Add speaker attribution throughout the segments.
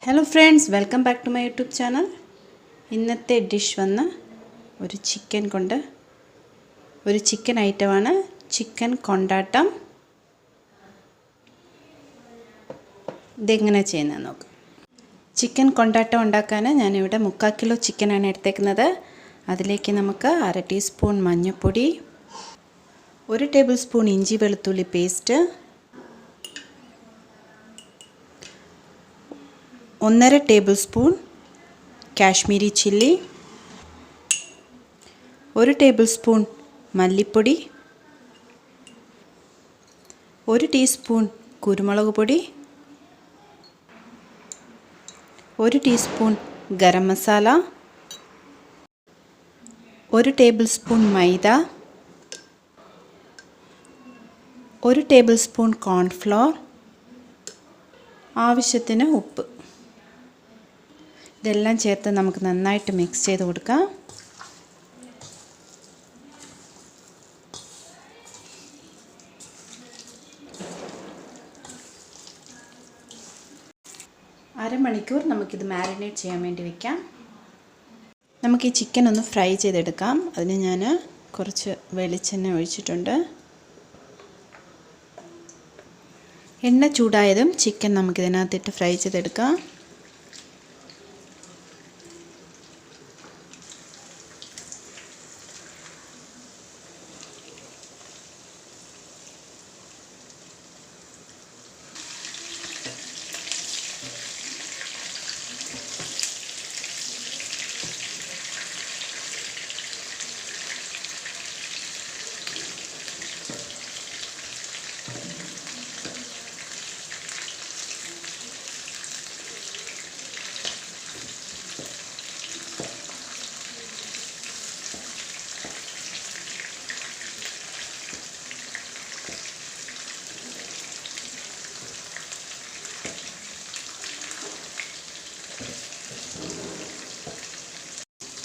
Speaker 1: Hello friends, welcome back to my YouTube channel. ഇന്നത്തെ dish വന്ന് ഒരു ചിക്കൻ ഐറ്റമാണ് ചിക്കൻ കൊണ്ടാട്ടം. ഇതെങ്ങനെ ചെയ്യുന്നത് നോക്കാം. ചിക്കൻ കൊണ്ടാട്ടം ഉണ്ടാക്കാൻ ഞാനിവിടെ 3/4 കിലോ ചിക്കനാണ് എടുത്തേക്കുന്നത്. അതിലേക്ക് നമുക്ക് 1/2 ടീസ്പൂൺ മഞ്ഞൾപ്പൊടി, 1 ടേബിൾ സ്പൂൺ ഇഞ്ചി വെളുത്തുള്ളി paste, 1/2 tablespoon Kashmiri chilli, 1 tablespoon മല്ലിപ്പൊടി, 1 ടീസ്പൂൺ കുരുമുളക് പൊടി, 1 teaspoon garam masala, 1 tablespoon maida, 1 tablespoon cornflour, ആവശ്യത്തിന് ഉപ്പ്. ഇതെല്ലാം ചേർത്ത് നമുക്ക് നന്നായിട്ട് മിക്സ് ചെയ്ത് കൊടുക്കാം. അരമണിക്കൂർ നമുക്കിത് മാരിനേറ്റ് ചെയ്യാൻ വേണ്ടി വെക്കാം. നമുക്ക് ഈ ചിക്കൻ ഒന്ന് ഫ്രൈ ചെയ്തെടുക്കാം. അതിന് ഞാൻ കുറച്ച് വെളിച്ചെണ്ണ ഒഴിച്ചിട്ടുണ്ട്. എണ്ണ ചൂടായതും ചിക്കൻ നമുക്കിതിനകത്തിട്ട് ഫ്രൈ ചെയ്തെടുക്കാം.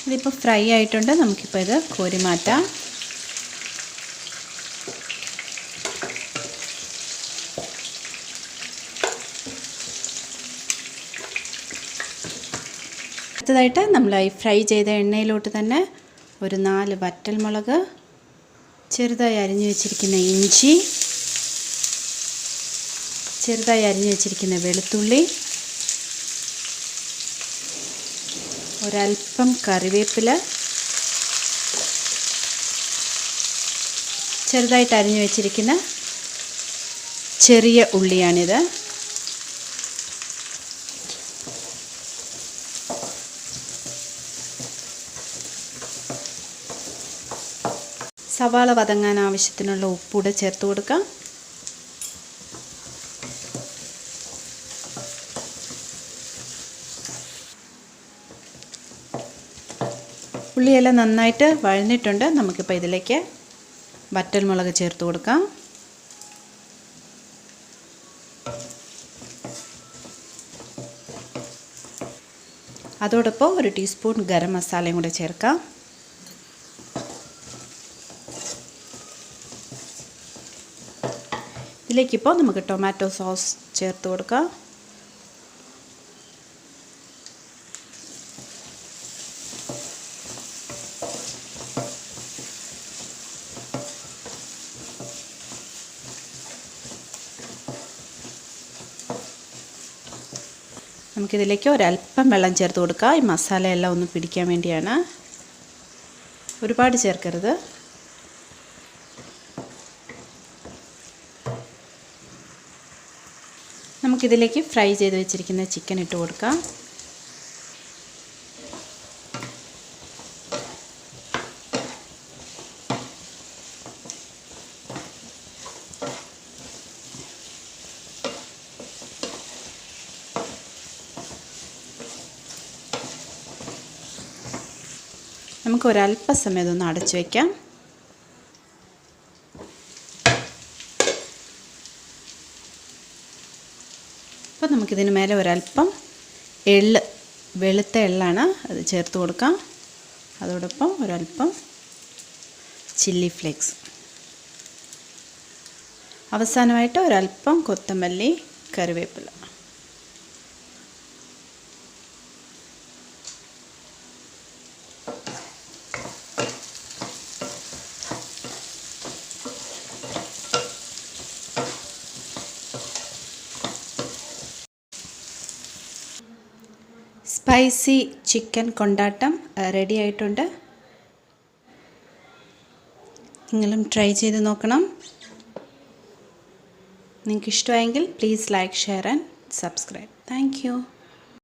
Speaker 1: ഇതിപ്പോൾ ഫ്രൈ ആയിട്ടുണ്ട്. നമുക്കിപ്പോൾ ഇത് കോരി മാറ്റാം. അടുത്തതായിട്ട് നമ്മൾ ഈ ഫ്രൈ ചെയ്ത എണ്ണയിലോട്ട് തന്നെ ഒരു 4 വറ്റൽമുളക്, ചെറുതായി അരിഞ്ഞു വെച്ചിരിക്കുന്ന ഇഞ്ചി, ചെറുതായി അരിഞ്ഞു വെച്ചിരിക്കുന്ന വെളുത്തുള്ളി, ഒരൽപ്പം കറിവേപ്പില, ചെറുതായിട്ട് അരിഞ്ഞു വെച്ചിരിക്കുന്ന ചെറിയ ഉള്ളിയാണിത്. സവാള വതങ്ങാൻ ആവശ്യത്തിനുള്ള ഉപ്പൂടെ ചേർത്ത് കൊടുക്കാം. ഉള്ളിയെല്ലാം നന്നായിട്ട് വഴന്നിട്ടുണ്ട്. നമുക്കിപ്പോൾ ഇതിലേക്ക് വറ്റൽമുളക് ചേർത്ത് കൊടുക്കാം. അതോടൊപ്പം 1 ടീസ്പൂൺ ഗരം മസാലയും കൂടെ ചേർക്കാം. ഇതിലേക്കിപ്പോൾ നമുക്ക് ടൊമാറ്റോ സോസ് ചേർത്ത് കൊടുക്കാം. നമുക്കിതിലേക്ക് ഒരല്പം വെള്ളം ചേർത്ത് കൊടുക്കാം. ഈ മസാലയെല്ലാം ഒന്ന് പിടിക്കാൻ വേണ്ടിയാണ്. ഒരുപാട് ചേർക്കരുത്. നമുക്കിതിലേക്ക് ഫ്രൈ ചെയ്ത് വെച്ചിരിക്കുന്ന ചിക്കൻ ഇട്ട് കൊടുക്കാം. നമുക്ക് ഒരല്പസമയം ഇതൊന്ന് അടച്ചു വയ്ക്കാം. അപ്പോൾ നമുക്കിതിന് മേലെ ഒരല്പം വെളുത്ത എള്ളാണ്, അത് ചേർത്ത് കൊടുക്കാം. അതോടൊപ്പം ഒരല്പം ചില്ലി ഫ്ലേക്സ്, അവസാനമായിട്ട് ഒരല്പം കൊത്തമല്ലി, കറിവേപ്പില. സ്പൈസി ചിക്കൻ കൊണ്ടാട്ടം റെഡി ആയിട്ടുണ്ട്. നിങ്ങളും ട്രൈ ചെയ്ത് നോക്കണം. നിങ്ങൾക്ക് ഇഷ്ടമായെങ്കിൽ please like, share and subscribe. Thank you.